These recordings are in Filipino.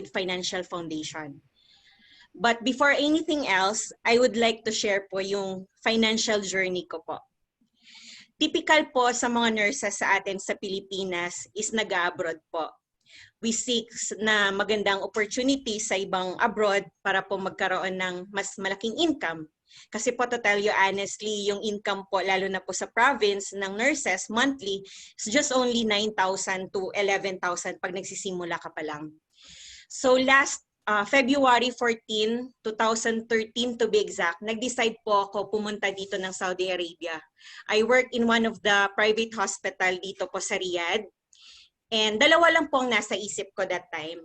financial foundation. But before anything else, I would like to share po yung financial journey ko po. Typical po sa mga nurses sa atin sa Pilipinas is nag-abroad po. We seek na magandang opportunity sa ibang abroad para po magkaroon ng mas malaking income. Kasi po to tell you honestly, yung income po lalo na po sa province ng nurses monthly is just only 9,000 to 11,000 pag nagsisimula ka pa lang. So last February 14, 2013 to be exact, nag-decide po ako pumunta dito ng Saudi Arabia. I work in one of the private hospital dito po sa Riyadh. And dalawa lang po ang nasa isip ko that time.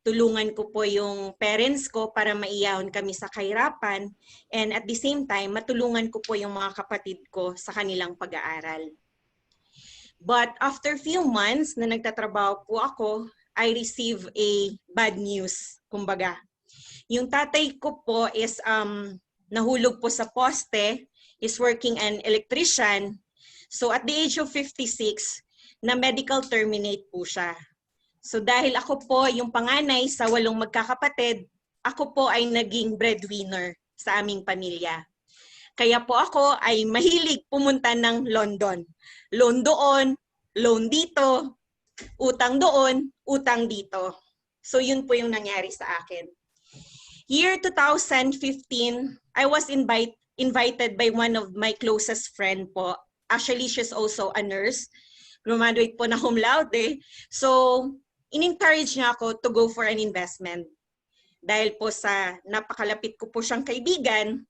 Tulungan ko po yung parents ko para maiyahon kami sa kahirapan. And at the same time, matulungan ko po yung mga kapatid ko sa kanilang pag-aaral. But after few months na nagtatrabaho po ako, I receive a bad news, kumbaga. Yung tatay ko po is nahulog po sa poste, is working an electrician. So at the age of 56, na medical terminate po siya. So dahil ako po yung panganay sa 8 magkakapatid, ako po ay naging breadwinner sa aming pamilya. Kaya po ako ay mahilig pumunta ng London. Loan doon, loan dito, utang doon, utang dito. So yun po yung nangyari sa akin. Year 2015, I was invited by one of my closest friend po. Actually, she's also a nurse. Graduate po na cum laude. So, in-encourage niya ako to go for an investment. Dahil po sa napakalapit ko po siyang kaibigan,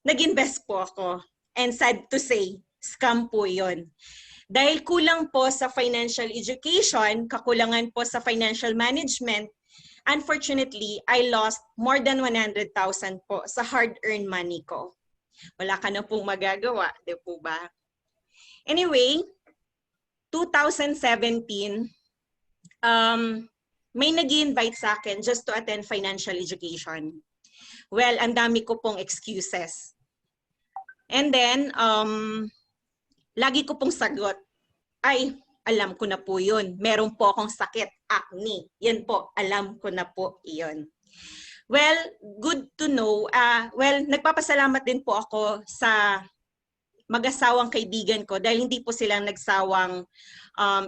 nag-invest po ako. And sad to say, scam po yun. Dahil kulang po sa financial education, kakulangan po sa financial management, unfortunately, I lost more than 100,000 po sa hard-earned money ko. Wala ka na pong magagawa, di po ba? Anyway, 2017, may nag-invite sa akin just to attend financial education. Well, ang dami ko pong excuses. And then, lagi ko pong sagot, ay, alam ko na po yun. Meron po akong sakit, acne. Yan po, alam ko na po yun. Well, good to know. Nagpapasalamat din po ako sa mag-asawang kaibigan ko dahil hindi po silang nagsawang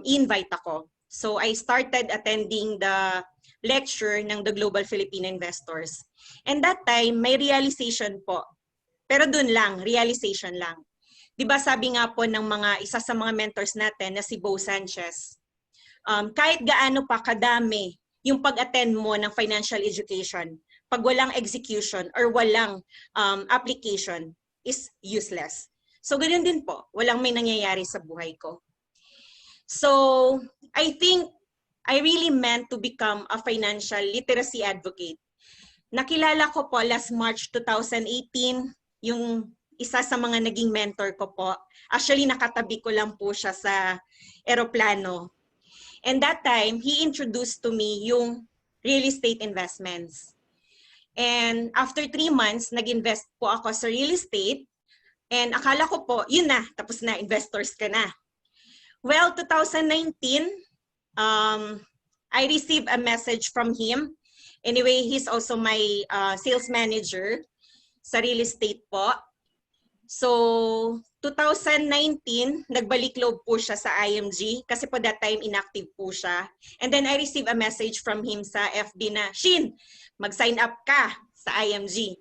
invite ako. So I started attending the lecture ng the Global Filipino Investors. And that time, may realization po. Pero dun lang, realization lang. Diba sabi nga po ng isa sa mga mentors natin na si Bo Sanchez, kahit gaano pa kadami yung pag-attend mo ng financial education, pag walang execution or walang application is useless. So ganyan din po, walang may nangyayari sa buhay ko. So I think I really meant to become a financial literacy advocate. Nakilala ko po last March 2018, yung isa sa mga naging mentor ko po. Actually, nakatabi ko lang po siya sa eroplano. And that time, he introduced to me yung real estate investments. And after 3 months, nag-invest po ako sa real estate. And akala ko po, yun na, tapos na, investors ka na. Well, 2019, I received a message from him. Anyway, he's also my sales manager sa real estate po. So, 2019, nagbalik loob po siya sa IMG kasi po that time inactive po siya. And then I received a message from him sa FB na, Shin, mag-sign up ka sa IMG.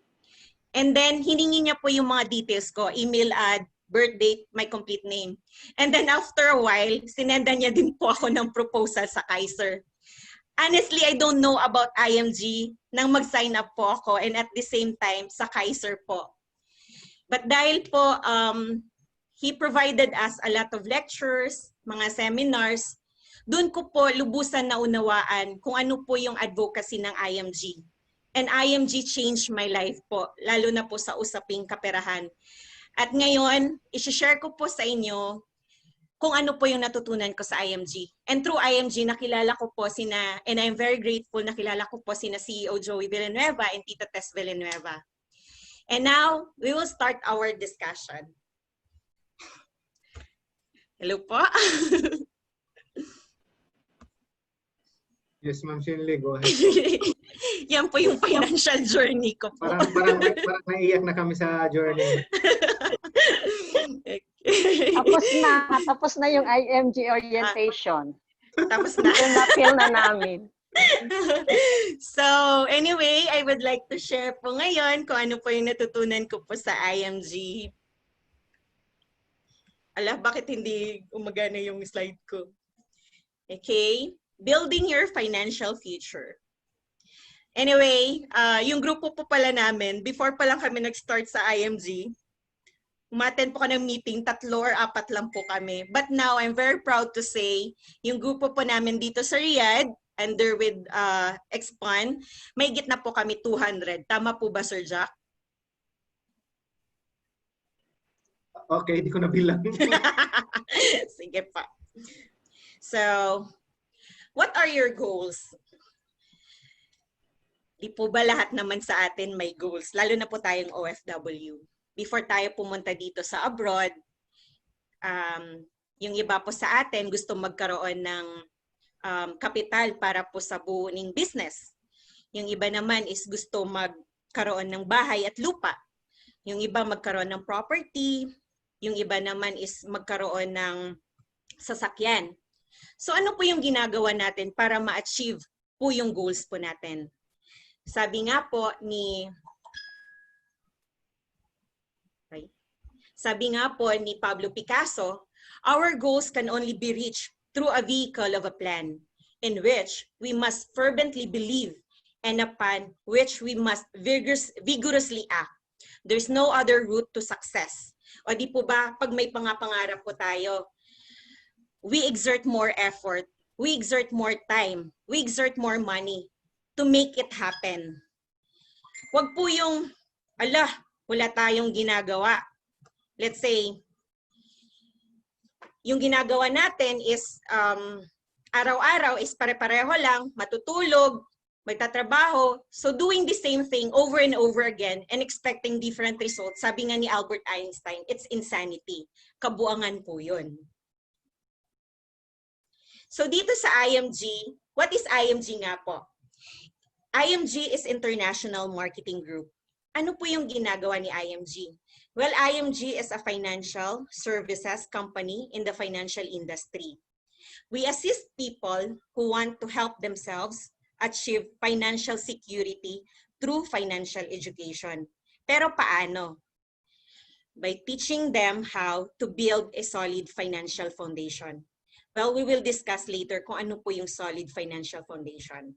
And then, hiningi niya po yung mga details ko, email ad, birth date, my complete name. And then after a while, sinenda niya din po ako ng proposal sa Kaiser. Honestly, I don't know about IMG nang mag-sign up po ako and at the same time sa Kaiser po. But dahil po, he provided us a lot of lectures, mga seminars, doon ko po lubusan na unawaan kung ano po yung advocacy ng IMG. And IMG changed my life po, lalo na po sa usaping kaperahan. At ngayon, isi-share ko po sa inyo kung ano po yung natutunan ko sa IMG. And through IMG, nakilala ko po and I'm very grateful, nakilala ko po sina CEO Joey Villanueva and Tita Tess Villanueva. And now, we will start our discussion. Hello po. Yes, Ma'am Shinley, go ahead po. Yan po yung financial journey ko po. Parang naiiyak na kami sa journey. Tapos na yung IMG orientation. Tapos na. Na-feel na namin. So, anyway, I would like to share po ngayon kung ano po yung natutunan ko po sa IMG. Ala, bakit hindi umagana yung slide ko? Okay, building your financial future. Anyway, yung grupo po pala namin, before pa lang kami nag-start sa IMG, umattend po ka ng meeting, 3 or 4 lang po kami. But now, I'm very proud to say, yung grupo po namin dito sa Riyadh, under with Expan, may gitna po kami 200. Tama po ba, Sir Jack? Okay, di ko nabilang. Sige pa. So, what are your goals? Di po ba lahat naman sa atin may goals? Lalo na po tayong OFW. Before tayo pumunta dito sa abroad, yung iba po sa atin gusto magkaroon ng kapital para po sa buuning business. Yung iba naman is gusto magkaroon ng bahay at lupa. Yung iba magkaroon ng property. Yung iba naman is magkaroon ng sasakyan. So ano po yung ginagawa natin para ma-achieve po yung goals po natin? Sabi nga po ni Pablo Picasso, our goals can only be reached through a vehicle of a plan in which we must fervently believe and upon which we must vigorously act. There's no other route to success. O di po ba, pag may pangarap po tayo, we exert more effort, we exert more time, we exert more money to make it happen. Wag po yung, wala tayong ginagawa. Let's say, yung ginagawa natin is araw-araw is pare-pareho lang, matutulog, magtatrabaho. So doing the same thing over and over again and expecting different results, sabi nga ni Albert Einstein, it's insanity. Kabuangan po yun. So dito sa IMG, what is IMG nga po? IMG is International Marketing Group. Ano po yung ginagawa ni IMG? Well, IMG is a financial services company in the financial industry. We assist people who want to help themselves achieve financial security through financial education. Pero paano? By teaching them how to build a solid financial foundation. Well, we will discuss later kung ano po yung solid financial foundation.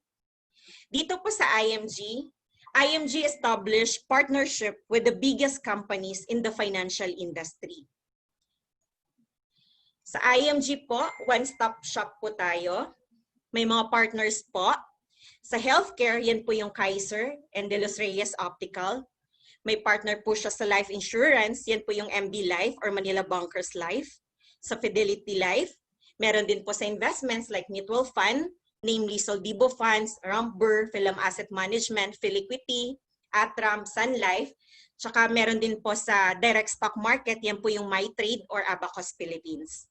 Dito po sa IMG, IMG established partnership with the biggest companies in the financial industry. Sa IMG po, one-stop shop po tayo. May mga partners po. Sa healthcare, yan po yung Kaiser and De Los Reyes Optical. May partner po siya sa life insurance. Yan po yung MB Life or Manila Bankers Life. Sa Fidelity Life, meron din po sa investments like mutual fund, namely Soldibo Funds, Ramber, Philam Asset Management, Filiquity, Atram, Sun Life. Tsaka meron din po sa direct stock market, yan po yung MyTrade or Abacus Philippines.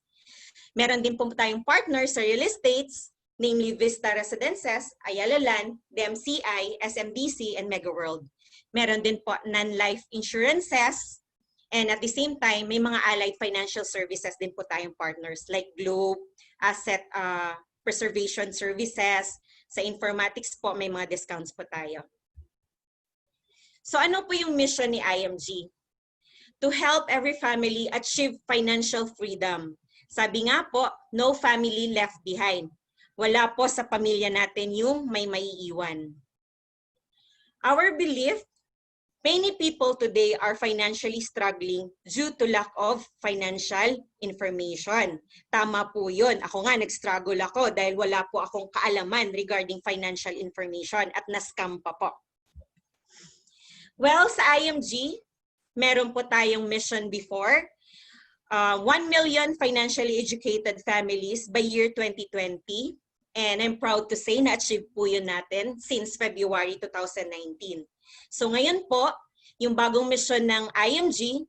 Meron din po tayong partners sa real estates, namely Vista Residences, Ayala Land, DMCI, SMBC, and Mega World. Meron din po non-life insurances, and at the same time, may mga allied financial services din po tayong partners like Globe, Asset Preservation Services. Sa informatics po, may mga discounts po tayo. So ano po yung mission ni IMG? To help every family achieve financial freedom. Sabi nga po, no family left behind. Wala po sa pamilya natin yung may maiiwan. Our belief, many people today are financially struggling due to lack of financial information. Tama po yun. Ako nga, nag-struggle ako dahil wala po akong kaalaman regarding financial information at na-scam pa po. Well, sa IMG, meron po tayong mission before. 1 million financially educated families by year 2020. And I'm proud to say na-achieve po yun natin since February 2019. So ngayon po, yung bagong mission ng IMG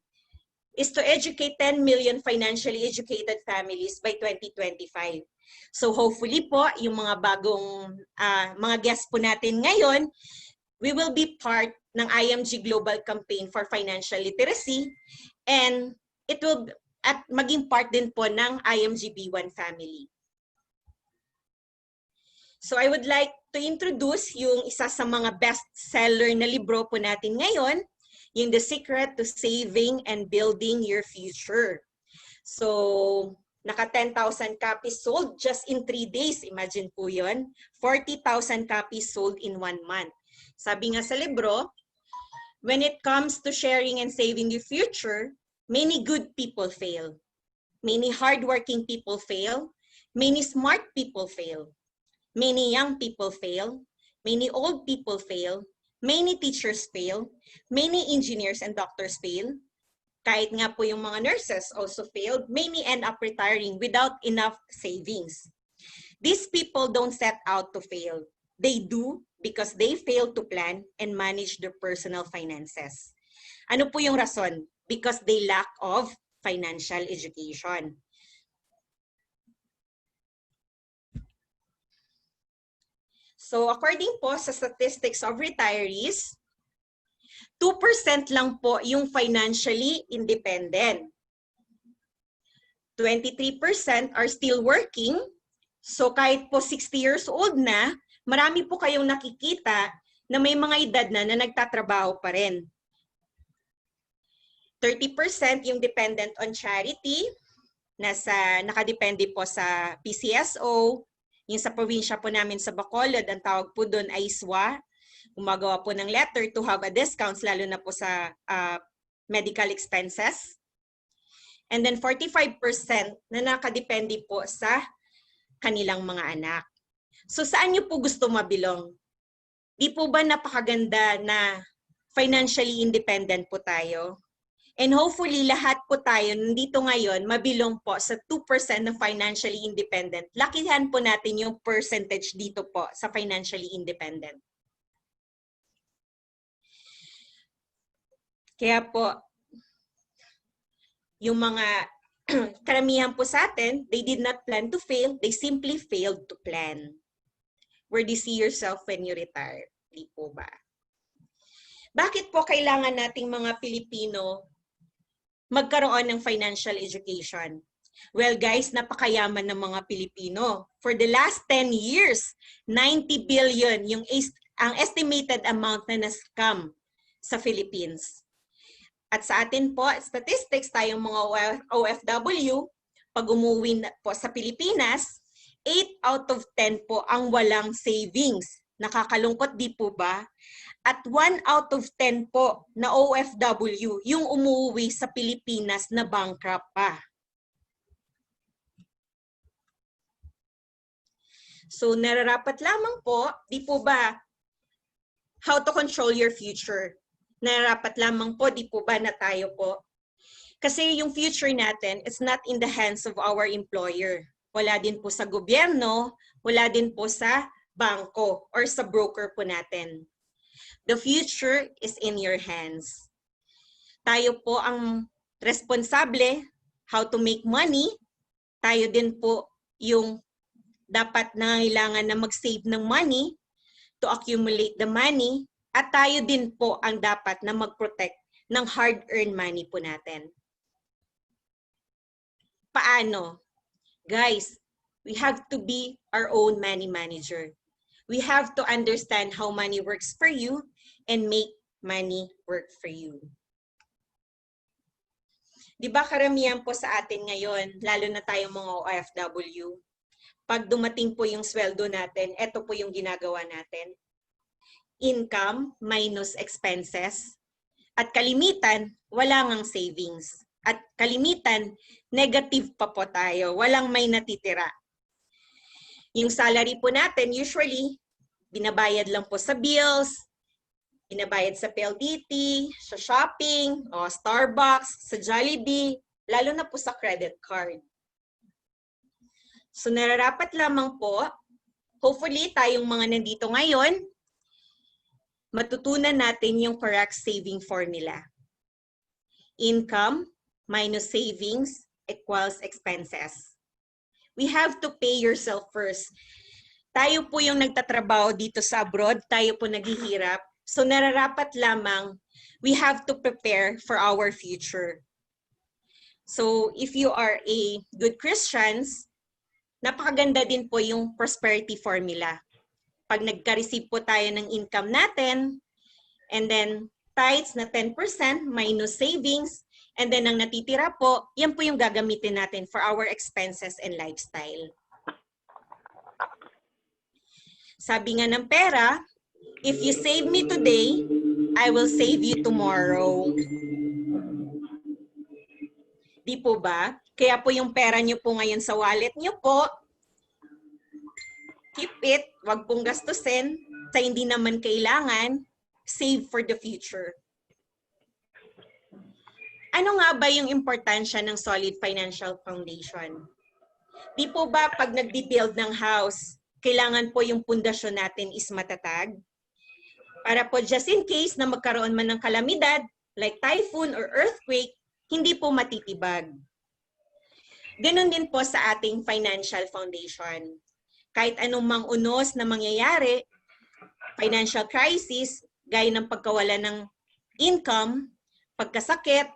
is to educate 10 million financially educated families by 2025. So hopefully po, yung mga bagong mga guests po natin ngayon, we will be part ng IMG Global Campaign for Financial Literacy, and it will at maging part din po ng IMG B1 family. So I would like to introduce yung isa sa mga best-seller na libro po natin ngayon, yung The Secret to Saving and Building Your Future. So, naka 10,000 copies sold just in 3 days. Imagine po yun. 40,000 copies sold in 1 month. Sabi nga sa libro, when it comes to sharing and saving your future, many good people fail. Many hardworking people fail. Many smart people fail. Many young people fail. Many old people fail. Many teachers fail. Many engineers and doctors fail. Kahit nga po yung mga nurses also failed. Many end up retiring without enough savings. These people don't set out to fail. They do because they fail to plan and manage their personal finances. Ano po yung rason? Because they lack of financial education. So according po sa statistics of retirees, 2% lang po yung financially independent. 23% are still working. So kahit po 60 years old na, marami po kayong nakikita na may mga edad na nagtatrabaho pa rin. 30% yung dependent on charity, nakadepende po sa PCSO. Yung sa probinsya po namin sa Bacolod, ang tawag po doon ay SWA. Gumagawa po ng letter to have a discounts, lalo na po sa medical expenses. And then 45% na nakadepende po sa kanilang mga anak. So saan niyo po gusto mabilong? Di po ba napakaganda na financially independent po tayo? And hopefully, lahat po tayo nandito ngayon, mabilong po sa 2% na financially independent. Lakihan po natin yung percentage dito po sa financially independent. Kaya po, yung mga karamihan po sa atin, they did not plan to fail, they simply failed to plan. Where do you see yourself when you retire? Di po ba? Bakit po kailangan nating mga Pilipino magkaroon ng financial education? Well guys, napakayaman ng mga Pilipino. For the last 10 years, 90 billion ang estimated amount na na-scam sa Philippines. At sa atin po, statistics, tayong mga OFW, pag umuwi po sa Pilipinas, 8 out of 10 po ang walang savings. Nakakalungkot di po ba? At 1 out of 10 po na OFW yung umuwi sa Pilipinas na bankrupt pa. So nararapat lamang po, di po ba, how to control your future? Nararapat lamang po, di po ba na tayo po? Kasi yung future natin is not in the hands of our employer. Wala din po sa gobyerno, wala din po sa bangko or sa broker po natin. The future is in your hands. Tayo po ang responsable how to make money. Tayo din po yung dapat nangangailangan na mag-save ng money to accumulate the money. At tayo din po ang dapat na mag-protect ng hard-earned money po natin. Paano? Guys, we have to be our own money manager. We have to understand how money works for you and make money work for you. Di ba karamihan po sa atin ngayon, lalo na tayong mga OFW, pag dumating po yung sweldo natin, ito po yung ginagawa natin. Income minus expenses. At kalimitan, wala ngang savings. At kalimitan, negative pa po tayo. Walang may natitira. Yung salary po natin, usually, binabayad lang po sa bills, binabayad sa PLDT, sa shopping, o Starbucks, sa Jollibee, lalo na po sa credit card. So nararapat lamang po, hopefully tayong mga nandito ngayon, matutunan natin yung correct saving formula. Income minus savings equals expenses. we have to pay yourself first. Tayo po yung nagtatrabaho dito sa abroad, tayo po naghihirap. So nararapat lamang, we have to prepare for our future. So if you are a good Christians, napakaganda din po yung prosperity formula. Pag nagka-receive po tayo ng income natin, and then tithes na 10% minus savings, and then ang natitira po, yan po yung gagamitin natin for our expenses and lifestyle. Sabi nga ng pera, if you save me today, I will save you tomorrow. Di po ba? Kaya po yung pera nyo po ngayon sa wallet nyo po, keep it, wag pong gastusin sa hindi naman kailangan, save for the future. Ano nga ba yung importansya ng solid financial foundation? Di po ba pag nagbi-build ng house, kailangan po yung pundasyon natin is matatag? Para po just in case na magkaroon man ng kalamidad, like typhoon or earthquake, hindi po matitibag. Ganon din po sa ating financial foundation. Kahit anong mang-unos na mangyayari, financial crisis, gaya ng pagkawala ng income, pagkasakit,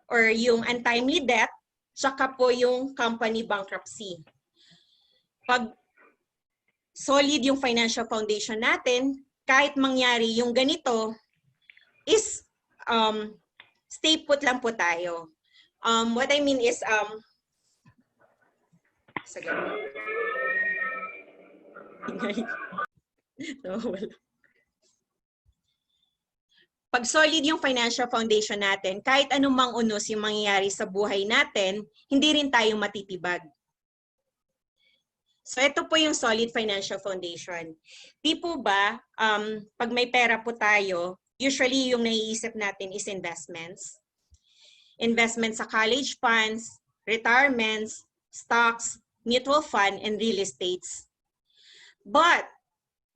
or yung untimely death, tsaka po yung company bankruptcy. Pag solid yung financial foundation natin, kahit mangyari yung ganito, is stay put lang po tayo. What I mean is, pag solid yung financial foundation natin, kahit anong mang-unos yung mangyayari sa buhay natin, hindi rin tayo matitibag. So ito po yung solid financial foundation. Di po ba, pag may pera po tayo, usually yung naiisip natin is investments. Investments sa college funds, retirements, stocks, mutual fund, and real estates. But,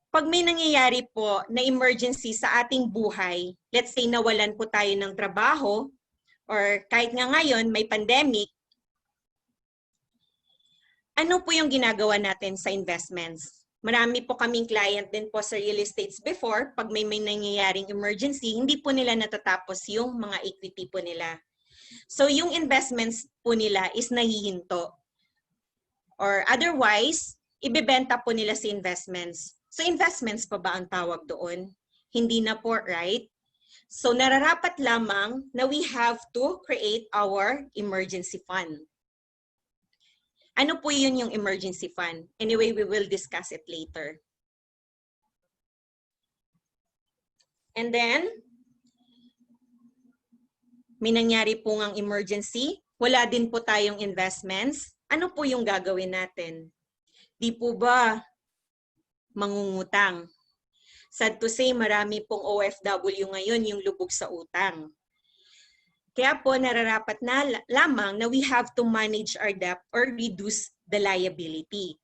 pag may nangyayari po na emergency sa ating buhay, let's say nawalan po tayo ng trabaho, or kahit nga ngayon may pandemic, ano po yung ginagawa natin sa investments? Marami po kaming client din po sa real estates before, pag may nangyayaring emergency, hindi po nila natatapos yung mga equity po nila. So yung investments po nila is nahihinto. Or otherwise, ibebenta po nila si investments. So investments pa ba ang tawag doon? Hindi na po, right? So nararapat lamang na we have to create our emergency fund. Ano po yun yung emergency fund? Anyway, we will discuss it later. And then, may nangyari po ngang emergency, wala din po tayong investments, ano po yung gagawin natin? Di po ba mangungutang? Sad to say, marami pong OFW ngayon yung lubog sa utang. Kaya po nararapat na lamang na we have to manage our debt or reduce the liability.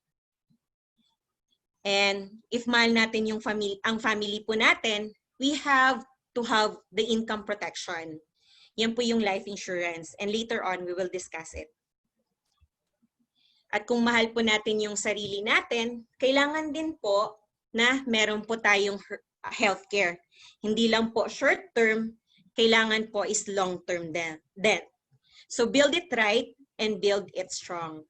And if mahal natin yung ang family po natin, we have to have the income protection. Yan po yung life insurance. And later on, we will discuss it. At kung mahal po natin yung sarili natin, kailangan din po na meron po tayong healthcare. Hindi lang po short term, kailangan po is long-term debt. So build it right and build it strong.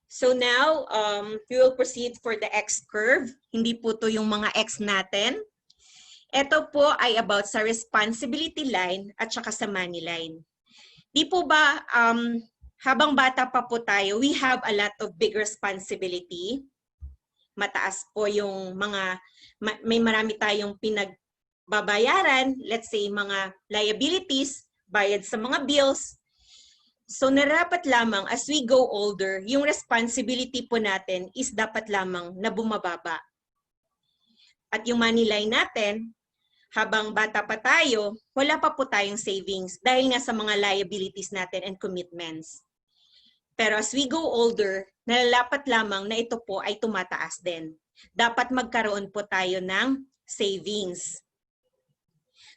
So now, we will proceed for the X curve. Hindi po to yung mga X natin. Ito po ay about sa responsibility line at saka sa money line. Di po ba, habang bata pa po tayo, we have a lot of big responsibility. Mataas po yung mga, may marami tayong pinagbabayaran, let's say mga liabilities, bayad sa mga bills. So narapat lamang as we go older, yung responsibility po natin is dapat lamang na bumababa. At yung money line natin, habang bata pa tayo, wala pa po tayong savings dahil nga sa mga liabilities natin and commitments. Pero as we go older, nalalapat lamang na ito po ay tumataas din. Dapat magkaroon po tayo ng savings.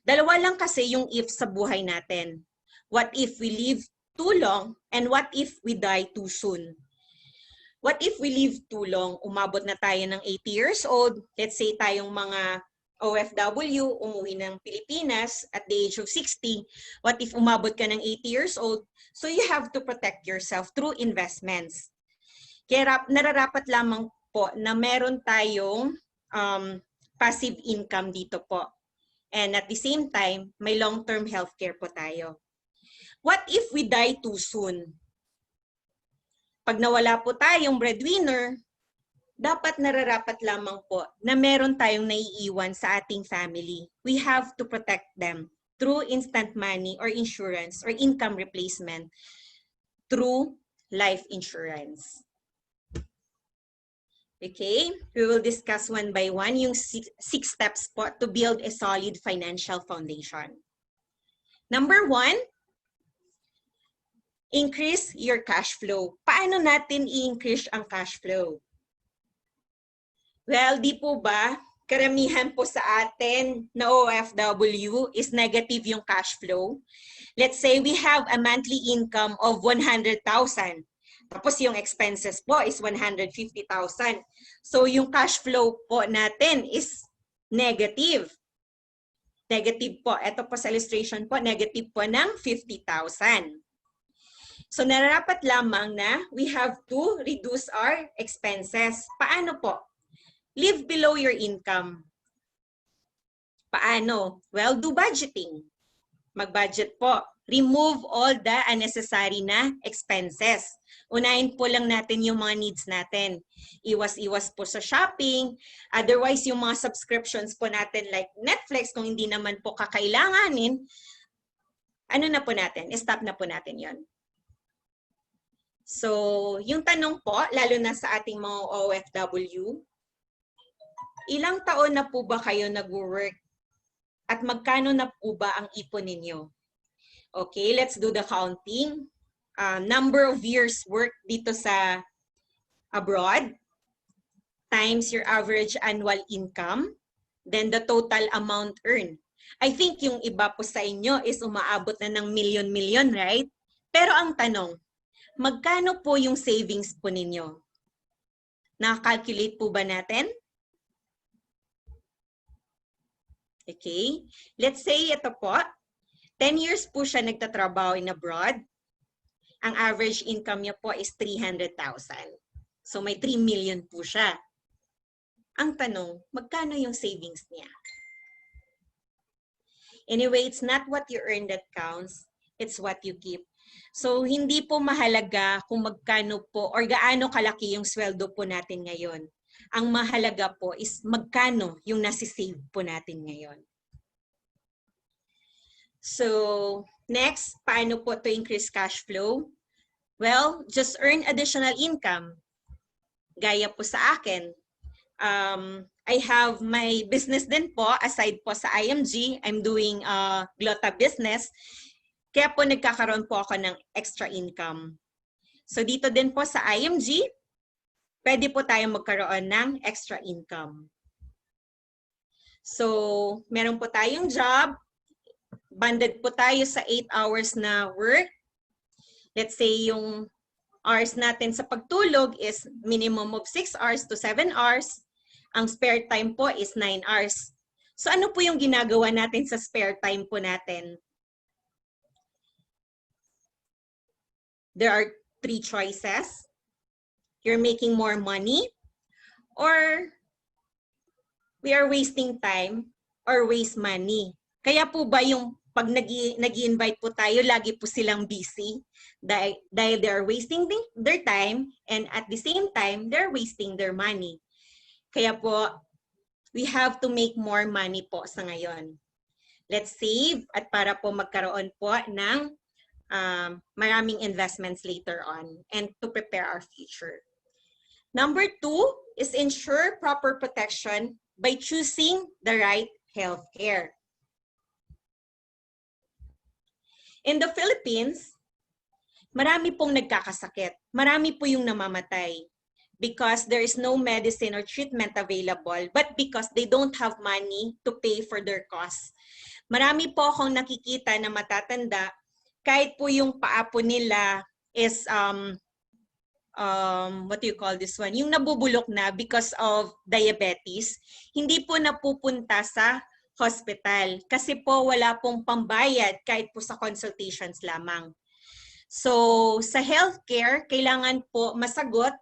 Dalawa lang kasi yung if sa buhay natin. What if we live too long, and what if we die too soon? What if we live too long? Umabot na tayo ng 80 years old. Let's say tayong mga OFW, umuwi ng Pilipinas at the age of 60. What if umabot ka ng 80 years old? So you have to protect yourself through investments. Kaya nararapat lamang po na meron tayong passive income dito po. And at the same time, may long-term healthcare po tayo. What if we die too soon? Pag nawala po tayong breadwinner, dapat nararapat lamang po na meron tayong naiiwan sa ating family. We have to protect them through instant money or insurance or income replacement through life insurance. Okay, we will discuss one by one yung six steps po to build a solid financial foundation. Number 1, increase your cash flow. Paano natin i-increase ang cash flow? Well, di po ba, karamihan po sa atin na OFW is negative yung cash flow. Let's say we have a monthly income of 100,000. Tapos yung expenses po is 150,000. So yung cash flow po natin is negative. Negative po. Ito po sa illustration po, negative po ng 50,000. So nararapat lamang na we have to reduce our expenses. Paano po? Live below your income. Paano? Well, do budgeting. Mag-budget po. Remove all the unnecessary na expenses. Unahin po lang natin yung mga needs natin. Iwas-iwas po sa shopping. Otherwise, yung mga subscriptions po natin like Netflix, kung hindi naman po kakailanganin, ano na po natin? Stop na po natin yon. So, yung tanong po, lalo na sa ating mga OFW, ilang taon na po ba kayo nag-work at magkano na po ba ang ipon ninyo? Okay, let's do the counting. Number of years work dito sa abroad times your average annual income, then the total amount earned. I think yung iba po sa inyo is umaabot na ng milyon-milyon, right? Pero ang tanong, magkano po yung savings po ninyo? Naka-calculate po ba natin? Okay. Let's say ito po, 10 years po siya nagtatrabaho in abroad. Ang average income niya po is 300,000. So may 3 million po siya. Ang tanong, magkano yung savings niya? Anyway, it's not what you earn that counts. It's what you keep. So, hindi po mahalaga kung magkano po or gaano kalaki yung sweldo po natin ngayon. Ang mahalaga po is magkano yung nasisave po natin ngayon. So, next, paano po to increase cash flow? Well, just earn additional income. Gaya po sa akin. I have my business din po, aside po sa IMG, I'm doing Glota business. Kaya po nagkakaroon po ako ng extra income. So dito din po sa IMG, pwede po tayong magkaroon ng extra income. So meron po tayong job, banded po tayo sa 8 hours na work. Let's say yung hours natin sa pagtulog is minimum of 6 hours to 7 hours. Ang spare time po is 9 hours. So ano po yung ginagawa natin sa spare time po natin? There are 3 choices. You're making more money, or we are wasting time, or waste money. Kaya po ba yung pag nag-i-invite po tayo, lagi po silang busy dahil they are wasting their time, and at the same time, they're wasting their money. Kaya po, we have to make more money po sa ngayon. Let's save at para po magkaroon po ng maraming investments later on and to prepare our future. Number 2 is ensure proper protection by choosing the right healthcare. In the Philippines, marami pong nagkakasakit. Marami po yung namamatay because there is no medicine or treatment available, but because they don't have money to pay for their costs. Marami po akong nakikita na matatanda kahit po yung paa po nila is, what do you call this one? Yung nabubulok na because of diabetes, hindi po napupunta sa hospital kasi po wala pong pambayad kahit po sa consultations lamang. So, sa healthcare, kailangan po masagot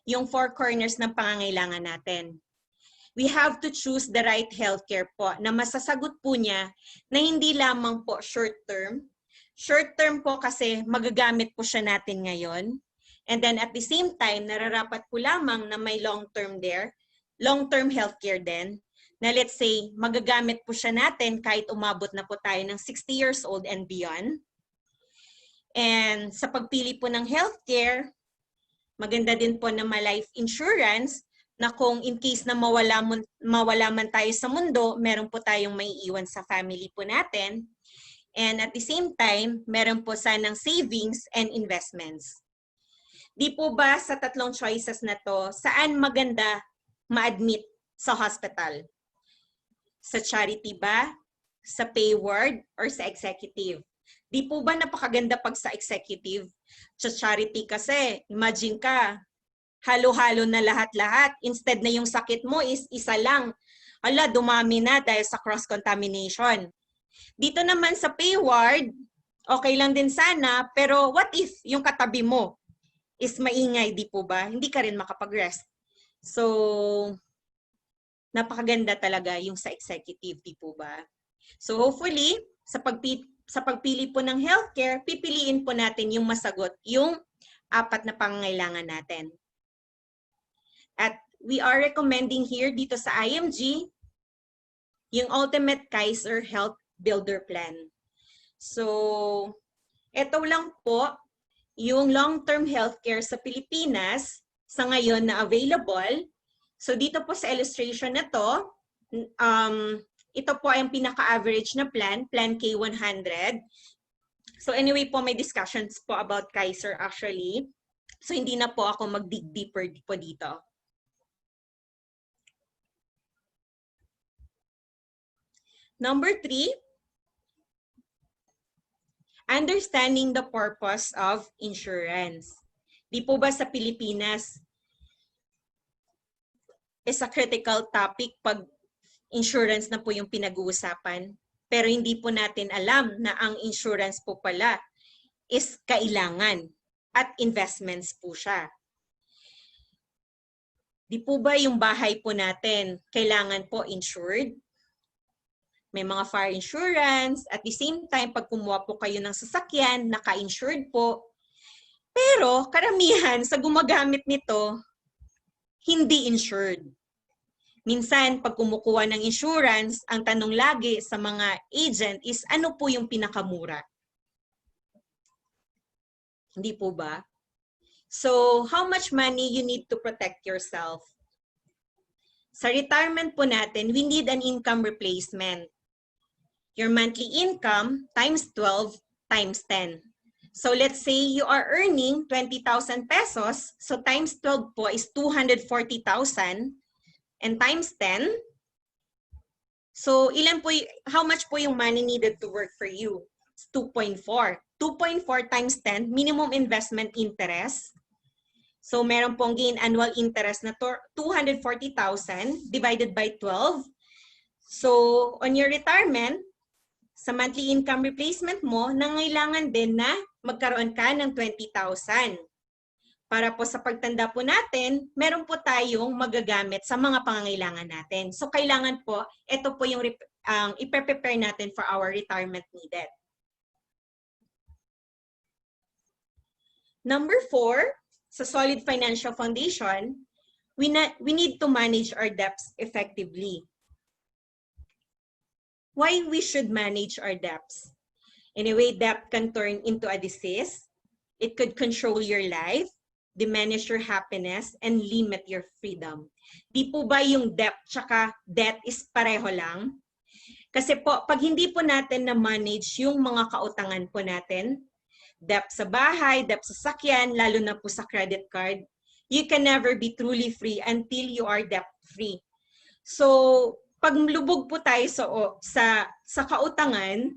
yung four corners ng pangangailangan natin. We have to choose the right healthcare po na masasagot po niya na hindi lamang po short term. Short term po kasi magagamit po siya natin ngayon. And then at the same time, nararapat po lamang na may long term there, long-term healthcare din, na let's say magagamit po siya natin kahit umabot na po tayo ng 60 years old and beyond. And sa pagpili po ng healthcare, maganda din po na ma-life insurance na kung in case na mawala man tayo sa mundo, meron po tayong maiiwan sa family po natin. And at the same time, meron po sanang savings and investments. Di po ba sa tatlong choices na to, saan maganda ma-admit sa hospital? Sa charity ba? Sa pay ward? Or sa executive? Di po ba napakaganda pag sa executive? Sa charity kasi, imagine ka, halo-halo na lahat-lahat. Instead na yung sakit mo is isa lang. Ala, dumami na dahil sa cross-contamination. Dito naman sa pay ward, okay lang din sana, pero what if yung katabi mo is maingay, di po ba? Hindi ka rin makapag-rest. So, napakaganda talaga yung sa executive, di po ba? So hopefully, sa pagpili po ng healthcare, pipiliin po natin yung masagot, yung apat na pangangailangan natin. At we are recommending here dito sa IMG, yung Ultimate Kaiser Health Builder Plan. So, ito lang po yung long-term healthcare sa Pilipinas sa ngayon na available. So, dito po sa illustration na to, ito po ay ang pinaka-average na plan, Plan K100. So, anyway po, may discussions po about Kaiser actually. So, hindi na po ako mag-dig deeper po dito. Number 3, understanding the purpose of insurance. Di po ba sa Pilipinas is a critical topic pag insurance na po yung pinag-uusapan. Pero hindi po natin alam na ang insurance po pala is kailangan at investments po siya. Di po ba yung bahay po natin kailangan po insured? May mga fire insurance. At the same time, pag kumuha po kayo ng sasakyan, naka-insured po. Pero karamihan sa gumagamit nito, hindi insured. Minsan, pag kumukuha ng insurance, ang tanong lagi sa mga agent is, ano po yung pinakamura? Hindi po ba? So, how much money you need to protect yourself? Sa retirement po natin, we need an income replacement. Your monthly income times 12 times 10. So let's say you are earning 20,000 pesos. So times 12 po is 240,000 and times 10. So ilan po, how much po yung money needed to work for you? It's 2.4. 2.4 times 10, minimum investment interest. So meron pong gain annual interest na 240,000 divided by 12. So on your retirement, sa monthly income replacement mo, nangailangan din na magkaroon ka ng 20,000. Para po sa pagtanda po natin, meron po tayong magagamit sa mga pangangailangan natin. So kailangan po, ito po yung i-prepare natin for our retirement needed. Number 4, sa solid financial foundation, we need to manage our debts effectively. Why we should manage our debts? Anyway, debt can turn into a disease. It could control your life, diminish your happiness, and limit your freedom. Di po ba yung debt tsaka debt is pareho lang? Kasi po, pag hindi po natin na-manage yung mga kautangan po natin, debt sa bahay, debt sa sakyan, lalo na po sa credit card, you can never be truly free until you are debt-free. So, pag lubog po tayo sa kautangan,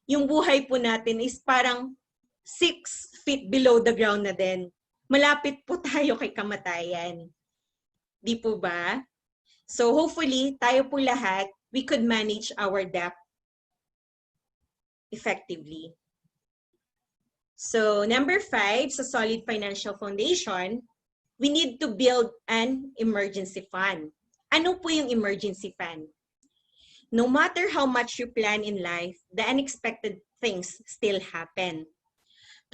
yung buhay po natin is parang 6 feet below the ground na din. Malapit po tayo kay kamatayan. Di po ba? So hopefully, tayo po lahat, we could manage our debt effectively. So number 5, sa solid financial foundation, we need to build an emergency fund. Ano po yung emergency fund? No matter how much you plan in life, the unexpected things still happen.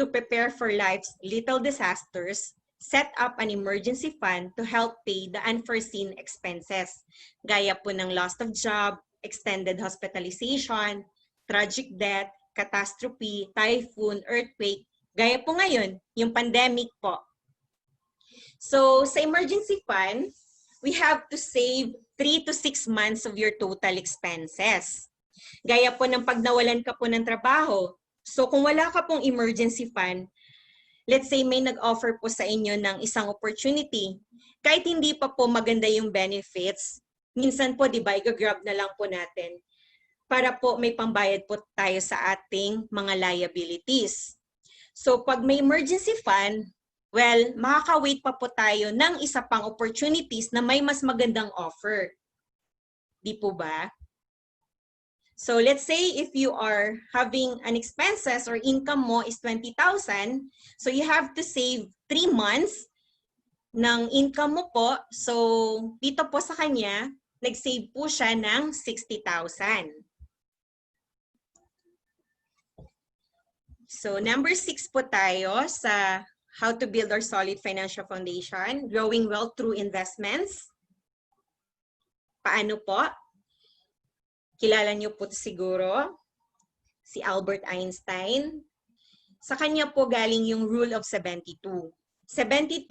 To prepare for life's little disasters, set up an emergency fund to help pay the unforeseen expenses, gaya po ng loss of job, extended hospitalization, tragic death, catastrophe, typhoon, earthquake, gaya po ngayon, yung pandemic po. So, sa emergency fund, we have to save 3 to 6 months of your total expenses. Gaya po ng pag nawalan ka po ng trabaho. So, kung wala ka pong emergency fund, let's say may nag-offer po sa inyo ng isang opportunity, kahit hindi pa po maganda yung benefits, minsan po, di ba, i-grab na lang po natin para po may pambayad po tayo sa ating mga liabilities. So, pag may emergency fund, well, makaka-wait pa po tayo ng isa pang opportunities na may mas magandang offer. Di po ba? So, let's say if you are having an expenses or income mo is 20,000, so you have to save 3 months ng income mo po. So, dito po sa kanya, nag-save po siya ng 60,000. So, number 6 po tayo sa how to build our solid financial foundation, growing wealth through investments. Paano po? Kilala niyo po siguro si Albert Einstein. Sa kanya po galing yung rule of 72. 72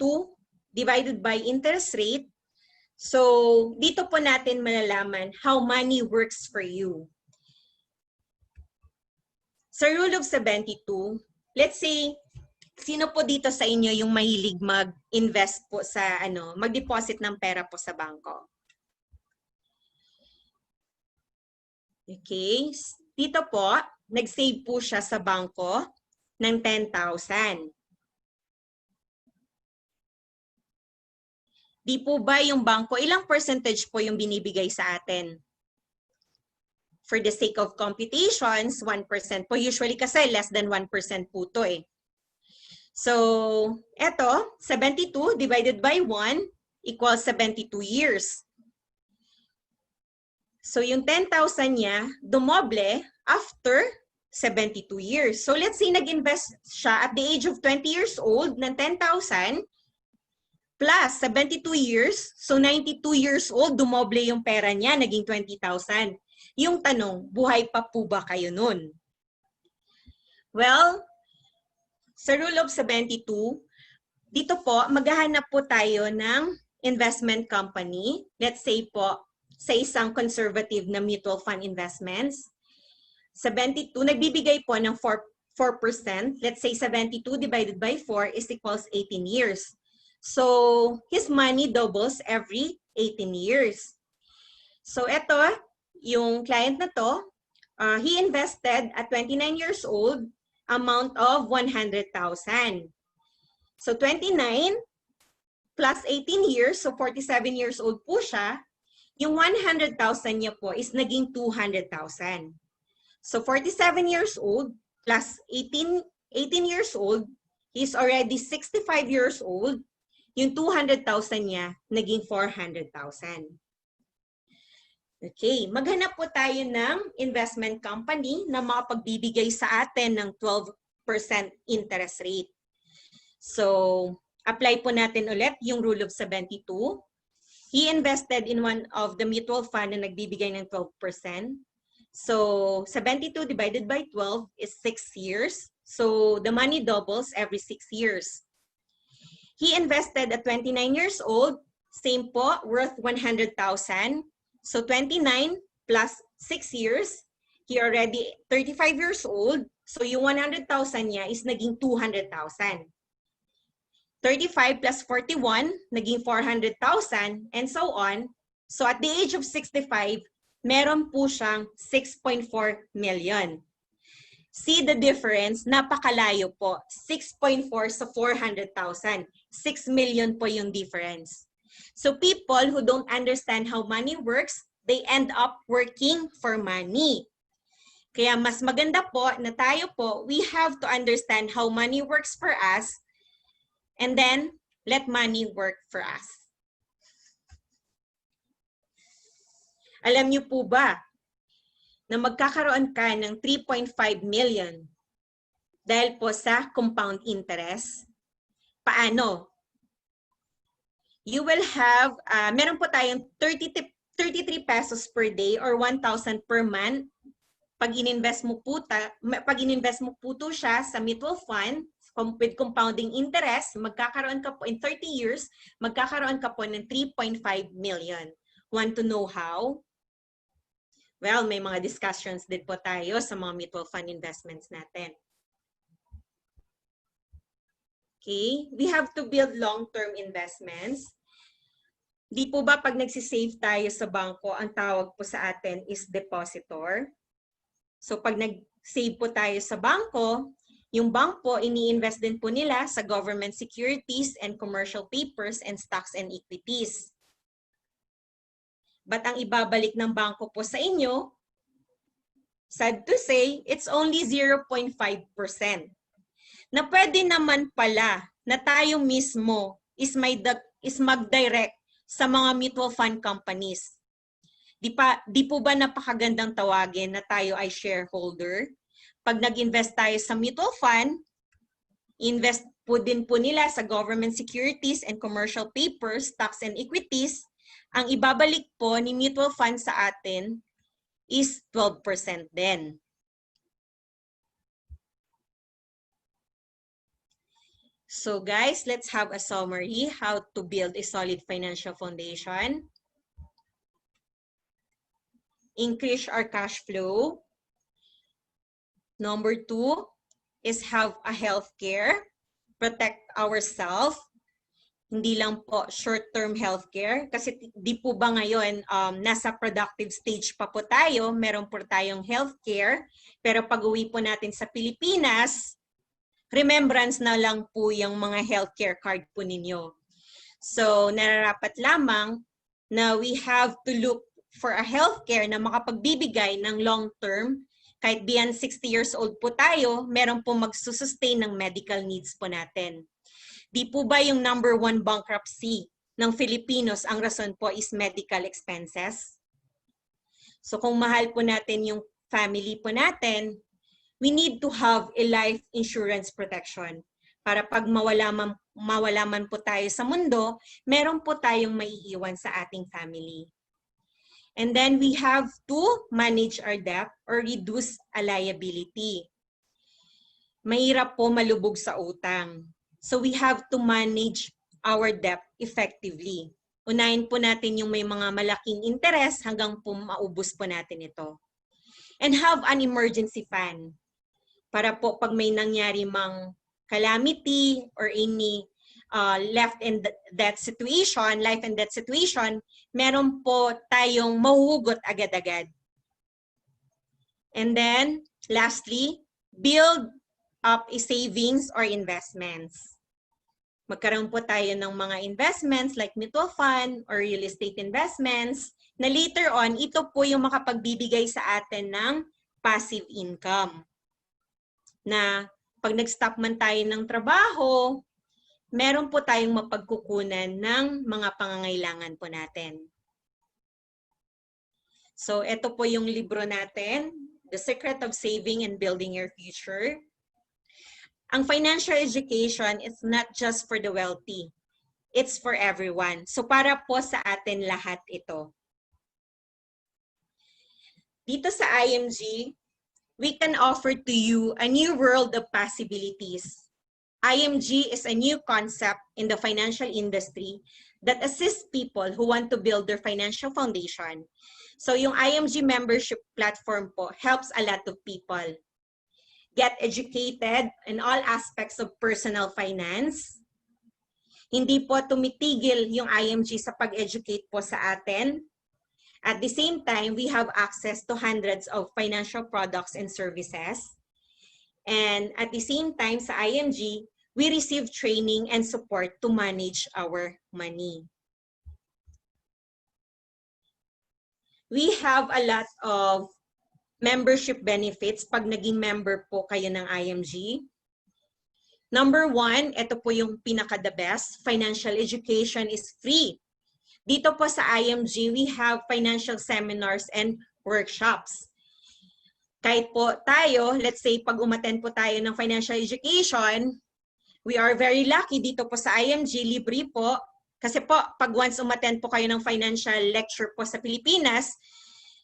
divided by interest rate. So, dito po natin malalaman how money works for you. Sa rule of 72, let's say, sino po dito sa inyo yung mahilig mag-invest po sa mag-deposit ng pera po sa bangko? Okay. Dito po, nag-save po siya sa bangko ng 10,000. Di po ba yung bangko, ilang percentage po yung binibigay sa atin? For the sake of computations, 1% po. Usually kasi less than 1% po to eh. So, eto, 72 divided by 1 equals 72 years. So, yung 10,000 niya, dumoble after 72 years. So, let's say nag-invest siya at the age of 20 years old ng 10,000 plus 72 years. So, 92 years old, dumoble yung pera niya, naging 20,000. Yung tanong, buhay pa po ba kayo nun? Well, sa rule of 72, dito po, maghahanap po tayo ng investment company. Let's say po, sa isang conservative na mutual fund investments. 72, nagbibigay po ng 4%. Let's say 72 divided by 4 is equals 18 years. So, his money doubles every 18 years. So, eto, yung client na to, he invested at 29 years old, amount of 100,000. So, 29 plus 18 years, so 47 years old po siya, yung 100,000 niya po is naging 200,000. So, 47 years old plus 18 years old, he's already 65 years old, yung 200,000 niya naging 400,000. Okay, maghanap po tayo ng investment company na makapagbibigay sa atin ng 12% interest rate. So, apply po natin ulit yung rule of 72. He invested in one of the mutual fund na nagbibigay ng 12%. So, 72 divided by 12 is 6 years. So, the money doubles every 6 years. He invested at 29 years old, same po, worth 100,000. So, 29 plus 6 years, he already 35 years old. So, yung 100,000 niya is naging 200,000. 35 plus 41, naging 400,000, and so on. So, at the age of 65, meron po siyang 6.4 million. See the difference? Napakalayo po. 6.4 sa 400,000. 6 million po yung difference. So people who don't understand how money works, they end up working for money. Kaya mas maganda po na tayo po, we have to understand how money works for us and then let money work for us. Alam niyo po ba na magkakaroon ka ng 3.5 million dahil po sa compound interest? Paano? You will have, meron po tayong 33 pesos per day or 1,000 per month. Pag ininvest mo po to siya sa mutual fund with compounding interest, magkakaroon ka po in 30 years, magkakaroon ka po ng 3.5 million. Want to know how? Well, may mga discussions din po tayo sa mga mutual fund investments natin. Okay, we have to build long-term investments. Di po ba pag nagsisave tayo sa bangko, ang tawag po sa atin is depositor? So pag nag-save po tayo sa bangko, yung bangko ini-invest din po nila sa government securities and commercial papers and stocks and equities. But ang ibabalik ng bangko po sa inyo, sad to say, it's only 0.5%. Na pwede naman pala na tayo mismo is mag-direct sa mga mutual fund companies. Di po ba napakagandang tawagin na tayo ay shareholder? Pag nag-invest tayo sa mutual fund, invest po din po nila sa government securities and commercial papers, stocks and equities. Ang ibabalik po ni mutual fund sa atin is 12% din. So guys, let's have a summary how to build a solid financial foundation. Increase our cash flow. Number 2 is have a healthcare. Protect ourselves. Hindi lang po short-term healthcare. Kasi di po ba ngayon nasa productive stage pa po tayo. Meron po tayong healthcare. Pero pag uwi po natin sa Pilipinas, remembrance na lang po yung mga healthcare card po ninyo. So nararapat lamang na we have to look for a healthcare na makapagbibigay ng long term, kahit beyond 60 years old po tayo, meron po magsusustain ng medical needs po natin. Di po ba yung number 1 bankruptcy ng Filipinos, ang rason po is medical expenses? So kung mahal po natin yung family po natin, we need to have a life insurance protection para pag mawala man po tayo sa mundo, meron po tayong maiiwan sa ating family. And then we have to manage our debt or reduce a liability. Mahirap po malubog sa utang. So we have to manage our debt effectively. Unahin po natin yung may mga malaking interest hanggang po maubos po natin ito. And have an emergency fund. Para po pag may nangyari mang calamity or any life and death situation, meron po tayong mahuhugot agad-agad. And then, lastly, build up a savings or investments. Magkaroon po tayo ng mga investments like mutual fund or real estate investments na later on, ito po yung makapagbibigay sa atin ng passive income. Na pag nag-stop man tayo ng trabaho, meron po tayong mapagkukunan ng mga pangangailangan po natin. So, ito po yung libro natin, The Secret of Saving and Building Your Future. Ang financial education is not just for the wealthy. It's for everyone. So, para po sa atin lahat ito. Dito sa IMG, we can offer to you a new world of possibilities. IMG is a new concept in the financial industry that assists people who want to build their financial foundation. So yung IMG membership platform po helps a lot of people get educated in all aspects of personal finance. Hindi po tumitigil yung IMG sa pag-educate po sa atin. At the same time, we have access to hundreds of financial products and services. And at the same time, sa IMG, we receive training and support to manage our money. We have a lot of membership benefits pag naging member po kayo ng IMG. Number one, ito po yung pinaka-the best, financial education is free. Dito po sa IMG, we have financial seminars and workshops. Kahit po tayo, let's say pag umattend po tayo ng financial education, we are very lucky dito po sa IMG, libre po. Kasi po, pag once umattend po kayo ng financial lecture po sa Pilipinas,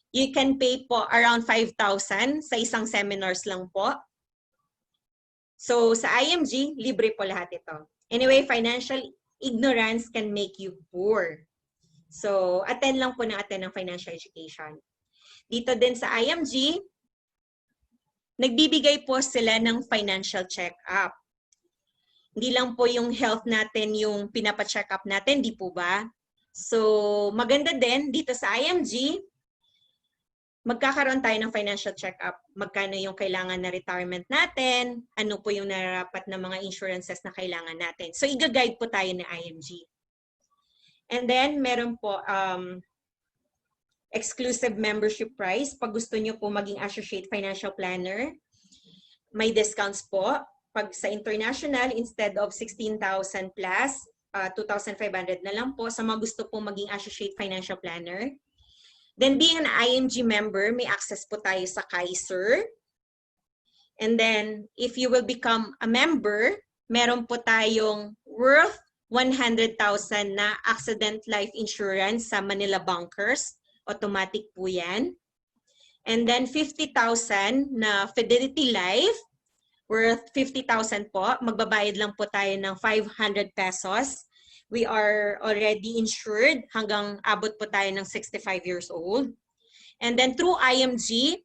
you can pay po around 5,000 sa isang seminars lang po. So sa IMG, libre po lahat ito. Anyway, financial ignorance can make you poor. So attend lang po ng financial education. Dito din sa IMG, nagbibigay po sila ng financial check-up. Hindi lang po yung health natin yung pinapa-check up natin, di po ba? So maganda din dito sa IMG, magkakaroon tayo ng financial check-up. Magkano yung kailangan na retirement natin, ano po yung nararapat na mga insurances na kailangan natin. So i-guide po tayo ng IMG. And then meron po exclusive membership price. Pag gusto nyo po maging associate financial planner, may discounts po. Pag sa international, instead of 16,000 plus, 2,500 na lang po sa mga gusto po maging associate financial planner. Then being an IMG member, may access po tayo sa Kaiser. And then if you will become a member, meron po tayong worth 100,000 na accident life insurance sa Manila Bunkers. Automatic po yan. And then 50,000 na Fidelity Life, worth 50,000 po. Magbabayad lang po tayo ng 500 pesos. We are already insured hanggang abot po tayo ng 65 years old. And then through IMG,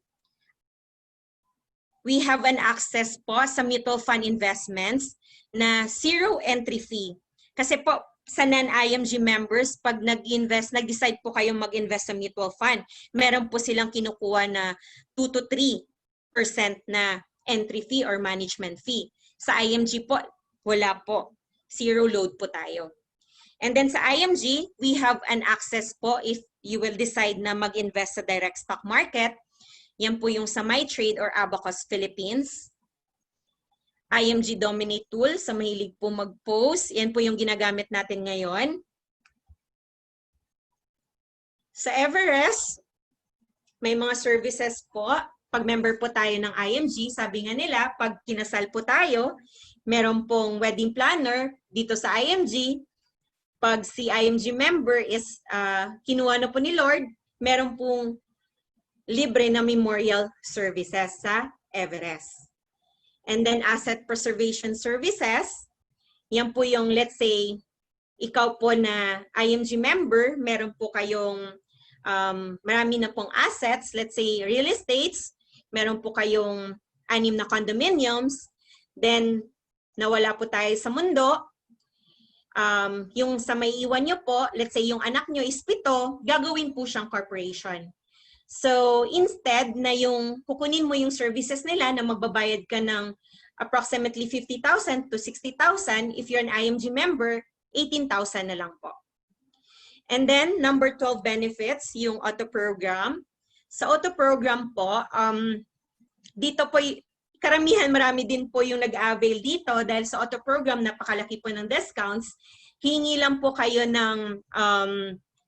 we have an access po sa mutual fund investments na zero entry fee. Kasi po sa non-IMG members, pag nag-decide po kayong mag-invest sa mutual fund, meron po silang kinukuha na 2 to 3% na entry fee or management fee. Sa IMG po, wala po. Zero load po tayo. And then sa IMG, we have an access po if you will decide na mag-invest sa direct stock market. Yan po yung sa MyTrade or Abacus Philippines. IMG Dominate Tool, sa mahilig po mag-post. Yan po yung ginagamit natin ngayon. Sa Everest, may mga services po. Pag member po tayo ng IMG, sabi nga nila, pag kinasal po tayo, meron pong wedding planner dito sa IMG. Pag si IMG member is kinuha na po ni Lord, meron pong libre na memorial services sa Everest. And then asset preservation services, yan po yung let's say, ikaw po na IMG member, meron po kayong marami na pong assets, let's say real estates, meron po kayong 6 na condominiums, then nawala po tayo sa mundo, yung sa may iwan nyo po, let's say yung anak nyo is 7, gagawin po siyang corporation. So instead na yung kukunin mo yung services nila na magbabayad ka ng approximately 50,000 to 60,000, if you're an IMG member, 18,000 na lang po. And then number 12 benefits, yung auto program. Sa auto program po, dito po karamihan, marami din po yung nag-avail dito dahil sa auto program, napakalaki po ng discounts. Hingi lang po kayo ng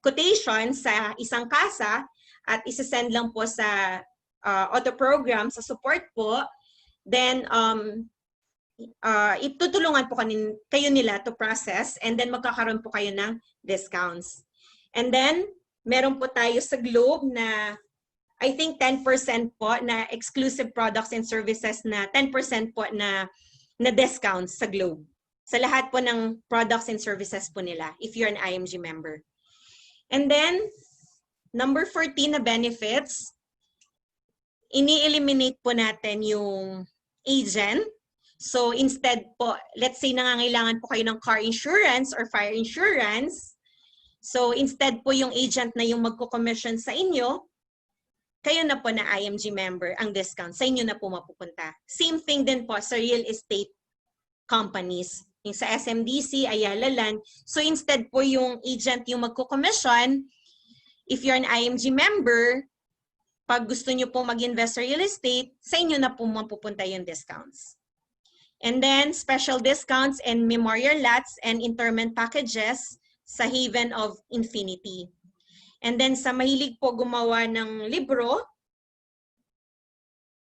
quotation sa isang kasa at isa-send lang po sa auto program, sa support po. Then, itutulungan po kayo nila to process and then magkakaroon po kayo ng discounts. And then, meron po tayo sa Globe na I think 10% po na exclusive products and services na 10% po na discounts sa Globe. Sa lahat po ng products and services po nila if you're an IMG member. And then, number 14 na benefits, ini-eliminate po natin yung agent. So instead po, let's say nangangailangan po kayo ng car insurance or fire insurance. So instead po yung agent na yung magko-commission sa inyo, kayo na po na IMG member, ang discount sa inyo na po mapupunta. Same thing din po sa real estate companies. Yung sa SMDC, Ayala Land. So instead po yung agent yung magko-commission, if you're an IMG member, pag gusto nyo po mag-invest sa real estate, sa inyo na po mapupunta yung discounts. And then, special discounts and memorial lots and interment packages sa Haven of Infinity. And then, sa mahilig po gumawa ng libro,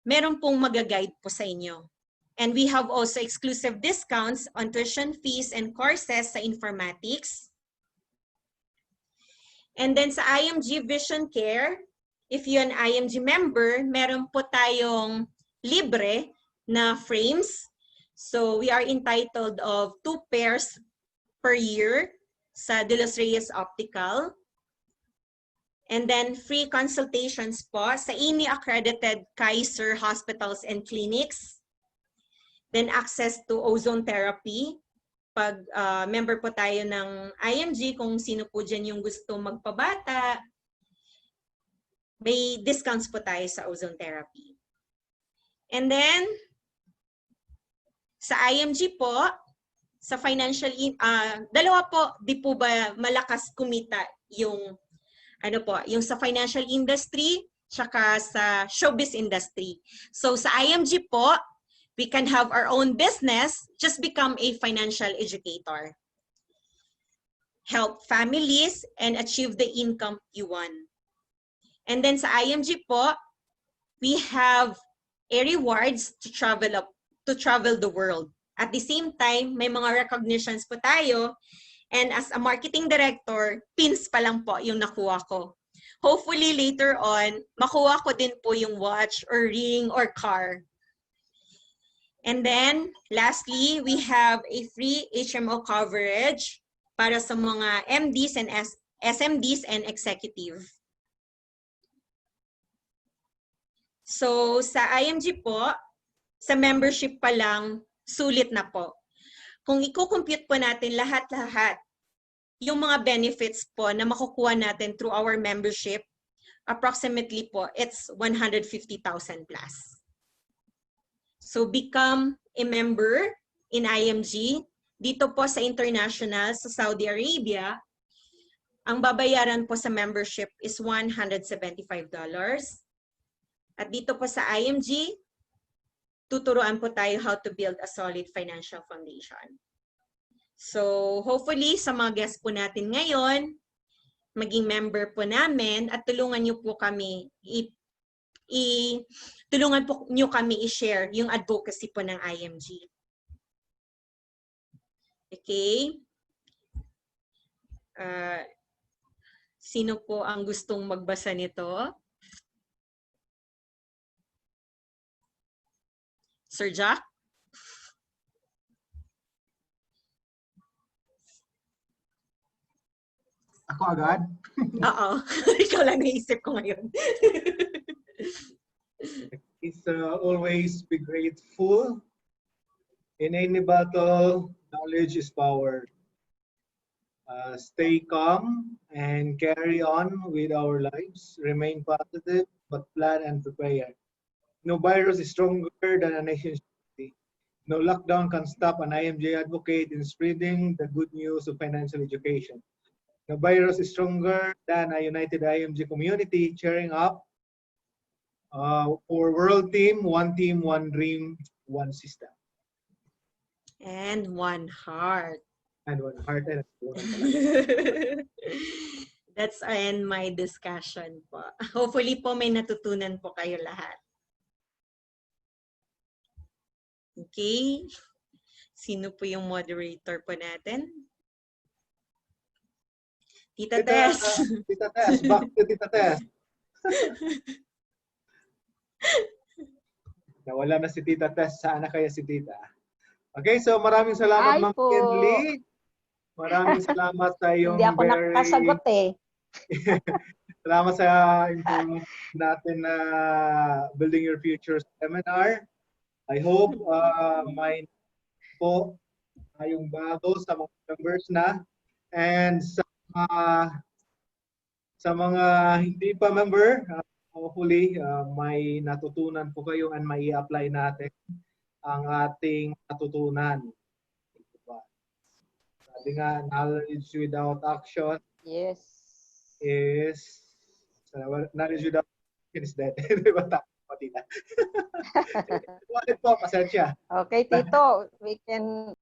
meron pong mag-guide po sa inyo. And we have also exclusive discounts on tuition fees and courses sa informatics. And then sa IMG Vision Care, if you're an IMG member, meron po tayong libre na frames. So we are entitled of 2 pairs per year sa De Los Reyes Optical. And then free consultations po sa INI-accredited Kaiser hospitals and clinics. Then access to ozone therapy. Pag member po tayo ng IMG, kung sino po dyan yung gusto magpabata, may discounts po tayo sa ozone therapy. And then, sa IMG po, sa financial, dalawa po, di po ba malakas kumita yung, yung sa financial industry, tsaka sa showbiz industry. So sa IMG po, we can have our own business, just become a financial educator. Help families and achieve the income you want. And then sa IMG po, we have a rewards to travel the world. At the same time, may mga recognitions po tayo. And as a marketing director, pins pa lang po yung nakuha ko. Hopefully later on, makuha ko din po yung watch or ring or car. And then, lastly, we have a free HMO coverage para sa mga MDs and SMDs and executive. So, sa IMG po, sa membership pa lang, sulit na po. Kung i-compute po natin lahat-lahat, yung mga benefits po na makukuha natin through our membership, approximately po, it's 150,000 plus. So, become a member in IMG. Dito po sa international, sa Saudi Arabia, ang babayaran po sa membership is $175. At dito po sa IMG, tuturuan po tayo how to build a solid financial foundation. So, hopefully, sa mga guests po natin ngayon, maging member po namin at tulungan niyo po kami tulungan po niyo kami i-share yung advocacy po ng IMG. Okay? Sino po ang gustong magbasa nito? Sir Jack? Ako agad? Oo. Ikaw lang naisip ko ngayon. It's always be grateful. In any battle, knowledge is power. Stay calm and carry on with our lives. Remain positive, but plan and prepare. No virus is stronger than a nation security. No lockdown can stop an IMJ advocate in spreading the good news of financial education. No virus is stronger than a united IMG community cheering up for world team, one dream, one system. And one heart. And one heart and one. That's end my discussion po. Hopefully po may natutunan po kayo lahat. Okay. Sino po yung moderator po natin? Tita Tess. Tita Tess. Back to Tita Tess. Nawala na si Tita Tess. Saan na kaya si Tita? Okay, so maraming salamat, Ma'am Kenly. Maraming salamat sa iyong Hindi ako nakasagot eh. Salamat sa information natin na Building Your Future seminar. I hope may po tayong bago sa mga members na, and sa mga hindi pa member, hopefully, may natutunan po kayo and may apply natin ang ating natutunan. Diba? Sabi nga, knowledge without action Yes. is knowledge without action is dead. Diba? Tama, tita. Bakit po? Pasensya. Okay, Tito, we can